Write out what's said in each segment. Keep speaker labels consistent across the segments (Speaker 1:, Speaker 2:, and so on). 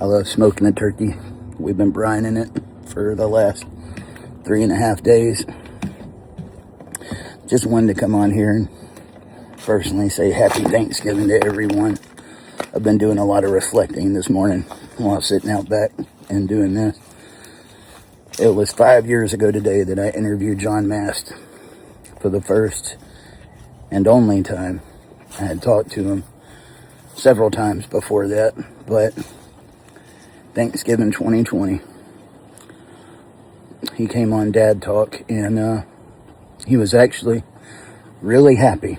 Speaker 1: I love smoking the turkey. We've been brining it for the last 3.5 days. Just wanted to come on here and personally say happy Thanksgiving to everyone. I've been doing a lot of reflecting this morning while sitting out back and doing this. It was 5 years ago today that I interviewed John Mast for the first and only time. I had talked to him several times before that, but Thanksgiving 2020, he came on Dad Talk, and he was actually really happy.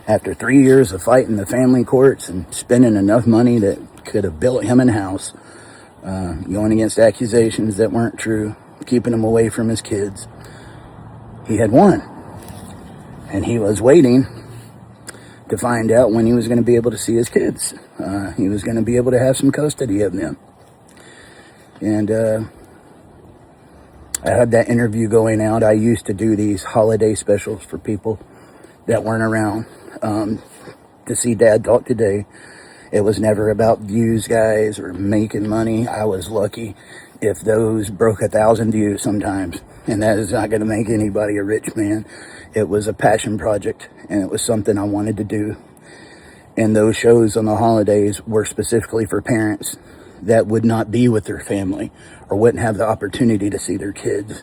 Speaker 1: After 3 years of fighting the family courts and spending enough money that could have built him a house, going against accusations that weren't true, keeping him away from his kids, he had won. And he was waiting to find out when he was going to be able to see his kids. He was going to be able to have some custody of them. And I had that interview going out. I used to do these holiday specials for people that weren't around to see Dad Talk today. It was never about views, guys, or making money. I was lucky if those broke 1,000 views sometimes. And that is not going to make anybody a rich man. It was a passion project, and it was something I wanted to do. And those shows on the holidays were specifically for parents that would not be with their family or wouldn't have the opportunity to see their kids,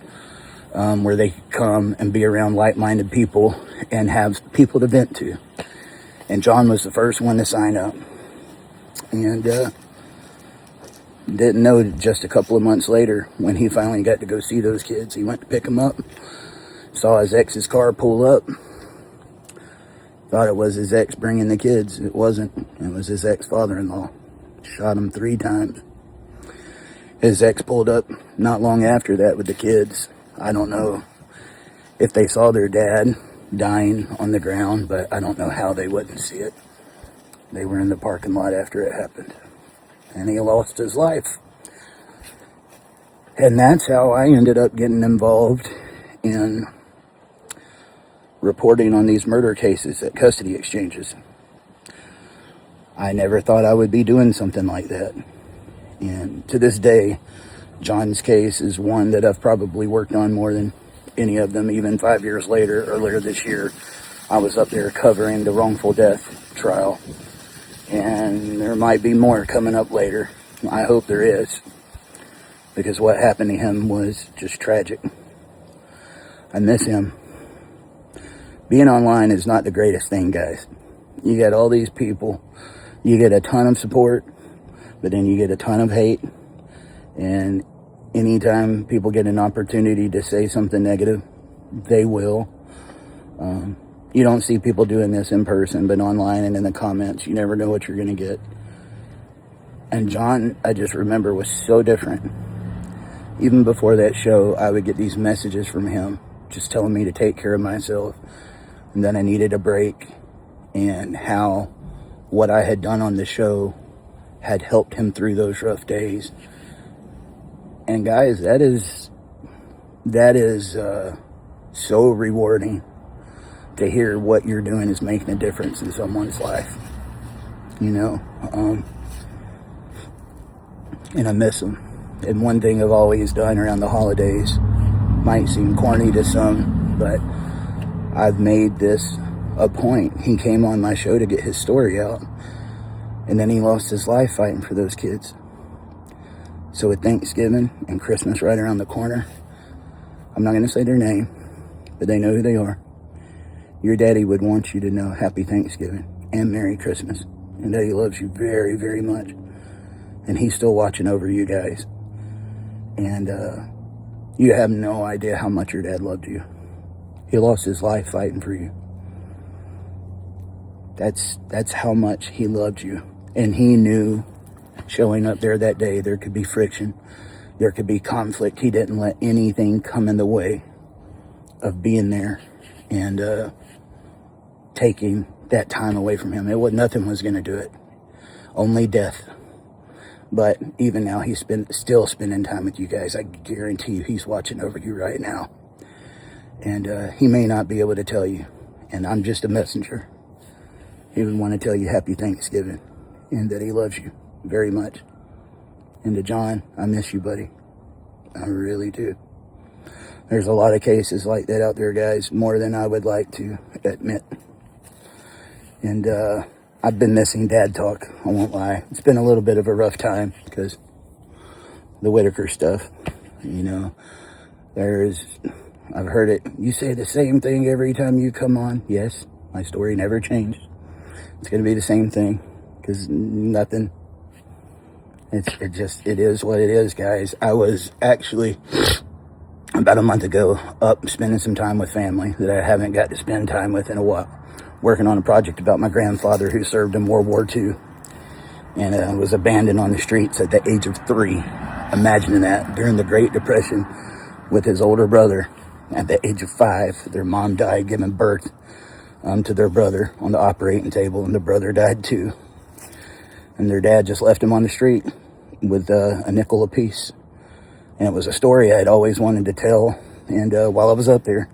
Speaker 1: where they could come and be around like-minded people and have people to vent to. And John was the first one to sign up. And didn't know just a couple of months later when he finally got to go see those kids. He went to pick them up, saw his ex's car pull up, thought it was his ex bringing the kids. It wasn't. It was his ex-father-in-law. Shot him 3 times. His ex pulled up not long after that with the kids. I don't know if they saw their dad dying on the ground, but I don't know how they wouldn't see it. They were in the parking lot after it happened. And he lost his life. And that's how I ended up getting involved in reporting on these murder cases at custody exchanges. I never thought I would be doing something like that. And to this day, John's case is one that I've probably worked on more than any of them. Even 5 years later, earlier this year, I was up there covering the wrongful death trial. And there might be more coming up later. I hope there is. Because what happened to him was just tragic. I miss him. Being online is not the greatest thing, guys. You got all these people. You get a ton of support, but then you get a ton of hate. And anytime people get an opportunity to say something negative, they will. You don't see people doing this in person, but online and in the comments, you never know what you're going to get. And John, I just remember, was so different. Even before that show, I would get these messages from him just telling me to take care of myself and that I needed a break, and how what I had done on the show had helped him through those rough days. And guys, that is so rewarding to hear what you're doing is making a difference in someone's life, you know. And I miss him. And one thing I've always done around the holidays, might seem corny to some, but I've made this a point. He came on my show to get his story out, and then he lost his life fighting for those kids. So with Thanksgiving and Christmas right around the corner, I'm not going to say their name, but they know who they are. Your daddy would want you to know Happy Thanksgiving and Merry Christmas, and that he loves you very, very much. And he's still watching over you guys. And you have no idea how much your dad loved you. He lost his life fighting for you. That's how much he loved you. And he knew showing up there that day, there could be friction. There could be conflict. He didn't let anything come in the way of being there and taking that time away from him. Nothing was going to do it. Only death. But even now, he's still spending time with you guys. I guarantee you he's watching over you right now. And he may not be able to tell you. And I'm just a messenger. He would want to tell you Happy Thanksgiving and that he loves you. very much. And to John, I miss you, buddy. I really do. There's a lot of cases like that out there, guys, more than I would like to admit. And I've been missing dad talk, I won't lie. It's been a little bit of a rough time because the Whittaker stuff, you know. I've heard it, you say the same thing every time you come on. Yes, my story never changed. It's going to be the same thing because nothing. It is what it is, guys. I was actually, about a month ago, up spending some time with family that I haven't got to spend time with in a while. Working on a project about my grandfather who served in World War II and was abandoned on the streets at the age of 3. Imagining that during the Great Depression with his older brother at the age of 5. Their mom died giving birth to their brother on the operating table, and the brother died too. And their dad just left him on the street with a nickel apiece. And it was a story I'd always wanted to tell. And while I was up there,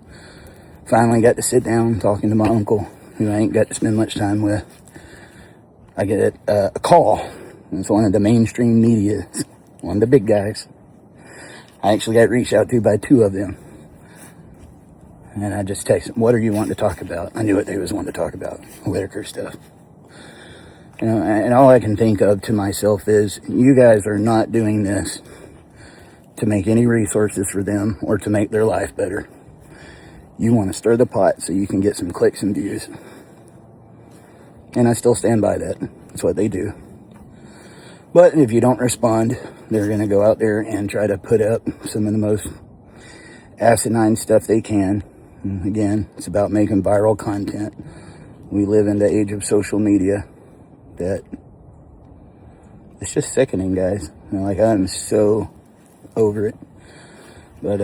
Speaker 1: finally got to sit down talking to my uncle, who I ain't got to spend much time with. I get a call. It's one of the mainstream media, one of the big guys. I actually got reached out to by 2 of them. And I just texted them, what are you wanting to talk about? I knew what they was wanting to talk about, Whittaker stuff. You know, and all I can think of to myself is, you guys are not doing this to make any resources for them or to make their life better. You want to stir the pot so you can get some clicks and views. And I still stand by that. That's what they do. But if you don't respond, they're going to go out there and try to put up some of the most asinine stuff they can. And again, it's about making viral content. We live in the age of social media that it's just sickening, guys. You know, like, I'm so over it. But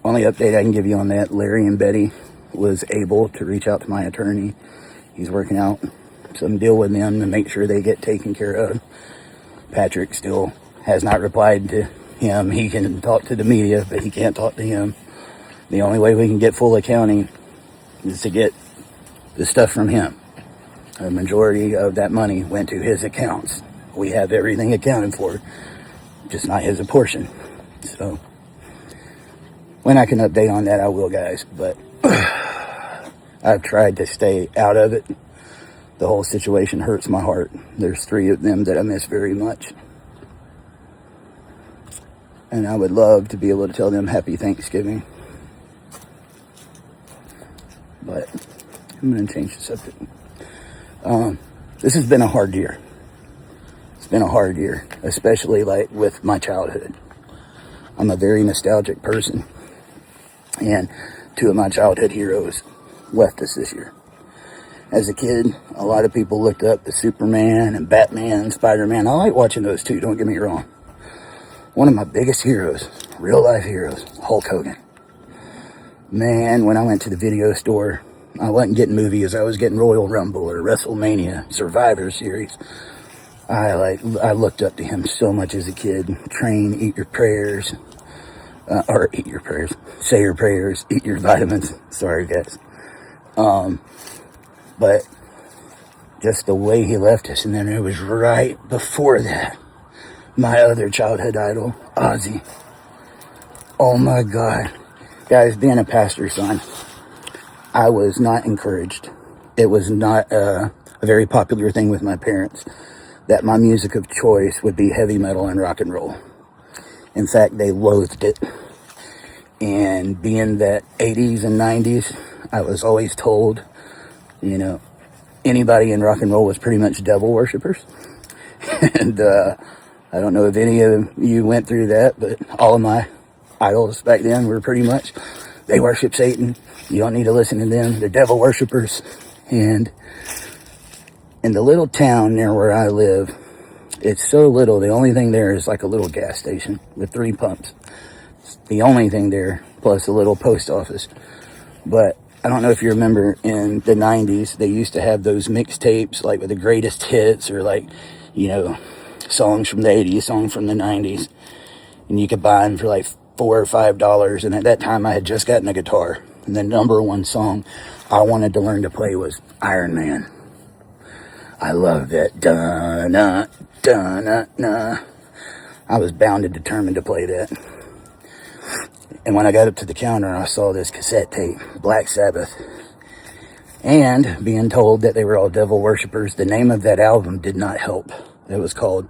Speaker 1: only update I can give you on that, Larry and Betty was able to reach out to my attorney. He's working out some deal with them to make sure they get taken care of. Patrick still has not replied to him. He can talk to the media, but he can't talk to him. The only way we can get full accounting is to get the stuff from him. A majority of that money went to his accounts. We have everything accounted for, just not his portion. So when I can update on that, I will, guys. But I've tried to stay out of it. The whole situation hurts my heart. There's 3 of them that I miss very much. And I would love to be able to tell them Happy Thanksgiving. But I'm going to change the subject. This has been a hard year. It's been a hard year, especially like with my childhood. I'm a very nostalgic person. And 2 of my childhood heroes left us this year. As a kid, a lot of people looked up to Superman and Batman and Spider-Man. I like watching those too, don't get me wrong. One of my biggest heroes, real life heroes, Hulk Hogan. Man, when I went to the video store, I wasn't getting movies. I was getting Royal Rumble or WrestleMania, Survivor Series. I looked up to him so much as a kid. Train, eat your prayers. Or eat your prayers. Say your prayers, eat your vitamins. Sorry, guys. But just the way he left us, and then it was right before that, my other childhood idol, Ozzy. Oh my God. Guys, being a pastor's son, I was not encouraged. It was not a very popular thing with my parents that my music of choice would be heavy metal and rock and roll. In fact, they loathed it. And being that 80s and 90s, I was always told, you know, anybody in rock and roll was pretty much devil worshippers. And I don't know if any of you went through that, but all of my idols back then were pretty much, they worship Satan. You don't need to listen to them. They're devil worshippers. And in the little town near where I live, it's so little. The only thing there is like a little gas station with 3 pumps. It's the only thing there, plus a little post office. But I don't know if you remember in the 90s, they used to have those mixtapes like with the greatest hits or like, you know, songs from the 80s, songs from the 90s. And you could buy them for like $4 or $5. And at that time I had just gotten a guitar. And the #1 song I wanted to learn to play was Iron Man. I love that. Da-na, da-na-na. I was bound and determined to play that. And when I got up to the counter, I saw this cassette tape, Black Sabbath. And being told that they were all devil worshippers, the name of that album did not help. It was called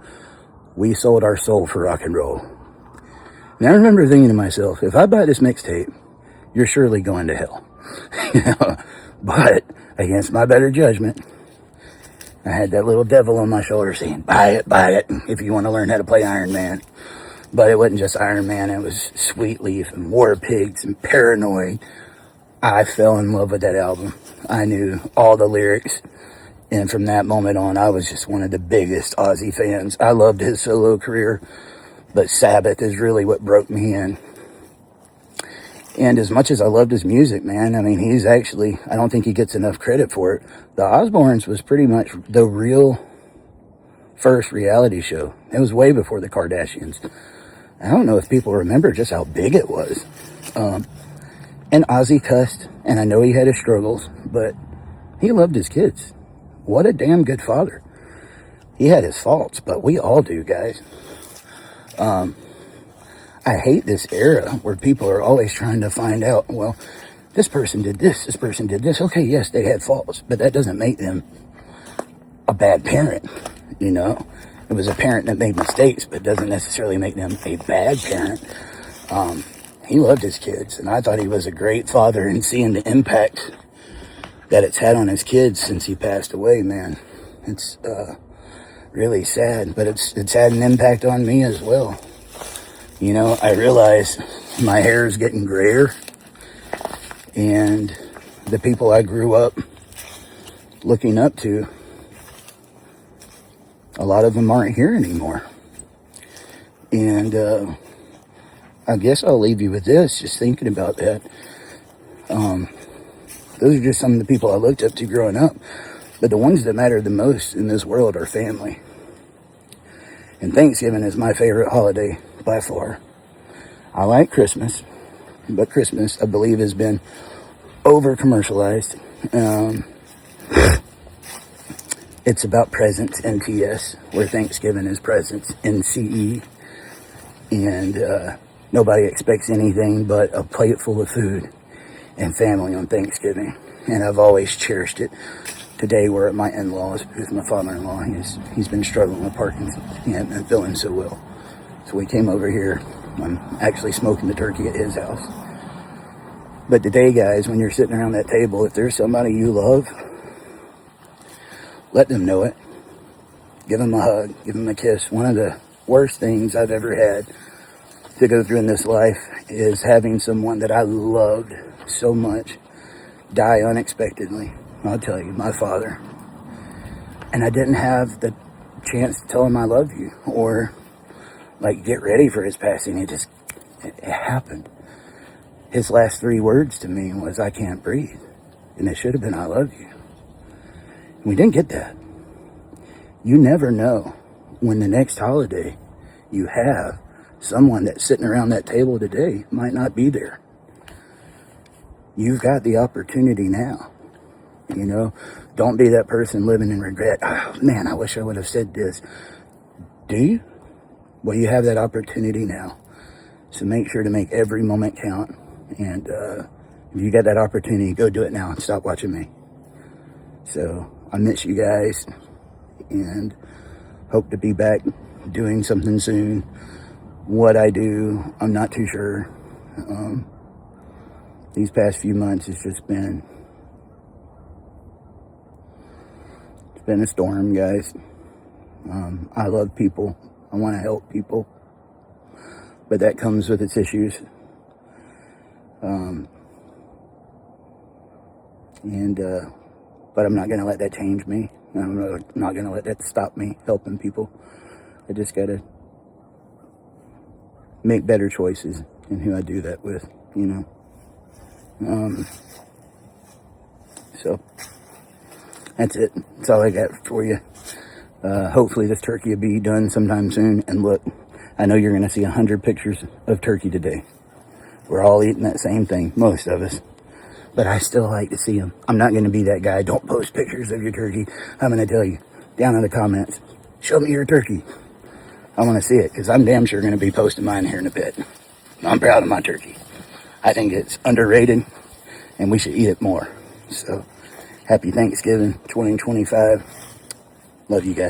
Speaker 1: We Sold Our Soul for Rock and Roll. And I remember thinking to myself, if I buy this mixtape, you're surely going to hell. You know? But against my better judgment, I had that little devil on my shoulder saying, buy it, if you want to learn how to play Iron Man. But it wasn't just Iron Man, it was Sweet Leaf and War Pigs and Paranoid. I fell in love with that album. I knew all the lyrics. And from that moment on, I was just one of the biggest Ozzy fans. I loved his solo career, but Sabbath is really what broke me in. And as much as I loved his music, man, I mean, he's actually, I don't think he gets enough credit for it. The Osbournes was pretty much the real first reality show. It was way before the Kardashians. I don't know if people remember just how big it was. And Ozzy cussed, and I know he had his struggles, but he loved his kids. What a damn good father. He had his faults, but we all do, guys. I hate this era where people are always trying to find out, well, this person did this person did this. Okay, yes, they had faults, but that doesn't make them a bad parent, you know? It was a parent that made mistakes, but doesn't necessarily make them a bad parent. He loved his kids, and I thought he was a great father, and seeing the impact that it's had on his kids since he passed away, man, it's really sad, but it's had an impact on me as well. You know, I realize my hair is getting grayer, and the people I grew up looking up to, a lot of them aren't here anymore. And I guess I'll leave you with this, just thinking about that. Those are just some of the people I looked up to growing up. But the ones that matter the most in this world are family. And Thanksgiving is my favorite holiday by far. I like Christmas, but Christmas, I believe, has been over-commercialized. It's about presents, NTS, where Thanksgiving is presents, NCE. And nobody expects anything but a plate full of food and family on Thanksgiving. And I've always cherished it. Today we're at my in-laws with my father-in-law. He's been struggling with Parkinson's. He hasn't been feeling so well. So we came over here. I'm actually smoking the turkey at his house. But today, guys, when you're sitting around that table, if there's somebody you love, let them know it. Give them a hug. Give them a kiss. One of the worst things I've ever had to go through in this life is having someone that I loved so much die unexpectedly. I'll tell you, my father. And I didn't have the chance to tell him I love you or like get ready for his passing. It happened. His last 3 words to me was, I can't breathe. And it should have been, I love you. We didn't get that. You never know when the next holiday you have someone that's sitting around that table today might not be there. You've got the opportunity now. You know, don't be that person living in regret. Oh, man, I wish I would have said this. Do you? Well, you have that opportunity now. So make sure to make every moment count. And if you got that opportunity, go do it now and stop watching me. So I miss you guys and hope to be back doing something soon. What I do, I'm not too sure. These past few months has just been a storm, guys. I love people. I want to help people, but that comes with its issues. But I'm not going to let that change me. I'm not going to let that stop me helping people. I just got to make better choices in who I do that with, you know. So that's it. That's all I got for you. Hopefully this turkey will be done sometime soon. And look, I know you're going to see 100 pictures of turkey today. We're all eating that same thing, most of us. But I still like to see them. I'm not going to be that guy. Don't post pictures of your turkey. I'm going to tell you, down in the comments. Show me your turkey. I want to see it, because I'm damn sure going to be posting mine here in a bit. I'm proud of my turkey. I think it's underrated, and we should eat it more. So, happy Thanksgiving 2025. Love you guys.